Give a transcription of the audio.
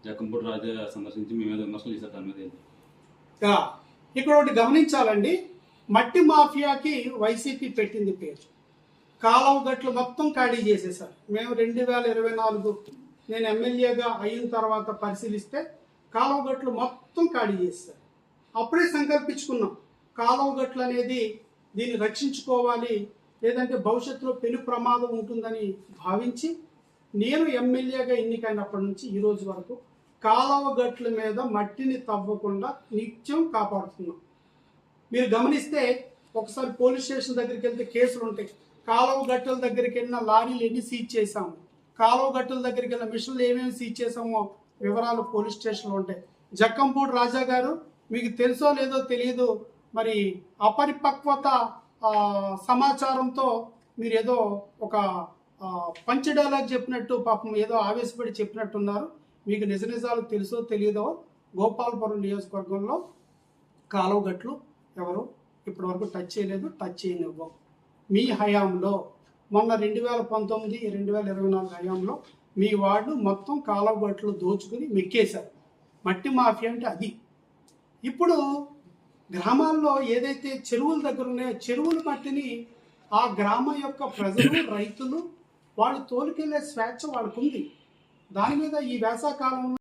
జక్కంపూడి రాజా సందర్శించి మీ మీద విమర్శలు చేశారు. దాని మీద ఇక్కడ ఒకటి గమనించాలండి. మట్టి మాఫియాకి వైసీపీ పెట్టింది పేరు. కాలువ గట్లు మొత్తం ఖాళీ చేసేసారు. మేము 2024 నేను ఎమ్మెల్యేగా అయిన తర్వాత పరిశీలిస్తే కాలువ గట్లు మొత్తం ఖాళీ చేశారు. అప్పుడే సంకల్పించుకున్నాం, కాలువ గట్లు అనేది దీన్ని రక్షించుకోవాలి, లేదంటే భవిష్యత్తులో పెను ప్రమాదం ఉంటుందని భావించి నేను ఎమ్మెల్యేగా ఎన్నికైనప్పటి నుంచి ఈ రోజు వరకు కాలువ గట్ల మీద మట్టిని తవ్వకుండా నిత్యం కాపాడుతున్నాం. మీరు గమనిస్తే ఒకసారి పోలీస్ స్టేషన్ దగ్గరికి వెళ్తే కేసులు ఉంటాయి. కాలువ గట్టుల దగ్గరికి వెళ్ళిన లారీలు ఎన్ని సీజ్ చేశాము, కాలువ గట్టుల దగ్గరికి వెళ్ళిన మిషన్లు ఏమేమి సీజ్ చేసామో వివరాలు పోలీస్ స్టేషన్లో ఉంటాయి. జక్కంపూడి రాజా గారు, మీకు తెలుసో లేదో తెలియదు, మరి అపరిపక్వత సమాచారంతో మీరు ఏదో ఒక పంచ్ డైలాగ్ చెప్పినట్టు పాపం ఏదో ఆవేశపడి చెప్పినట్టున్నారు. మీకు నిజ నిజాలు తెలుసో తెలియదో గోపాలపురం నియోజకవర్గంలో కాలువ గట్లు ఎవరు ఇప్పటివరకు టచ్ చేయలేదు, టచ్ చేయనివ్వం. మీ హయాంలో మొన్న 2019, 2024 హయాంలో మీ వార్డు మొత్తం కాలువ గట్లు దోచుకుని మెక్కేశారు. మట్టి మాఫియా అంటే అది. ఇప్పుడు గ్రామాల్లో ఏదైతే చెరువుల దగ్గర ఉన్నాయో చెరువుల మట్టిని ఆ గ్రామం యొక్క ప్రజలు, రైతులు వాళ్ళు తోలుకెళ్లే స్వేచ్ఛ వాళ్ళకు ఉంది. దాని మీద ఈ వేసవకాలంలో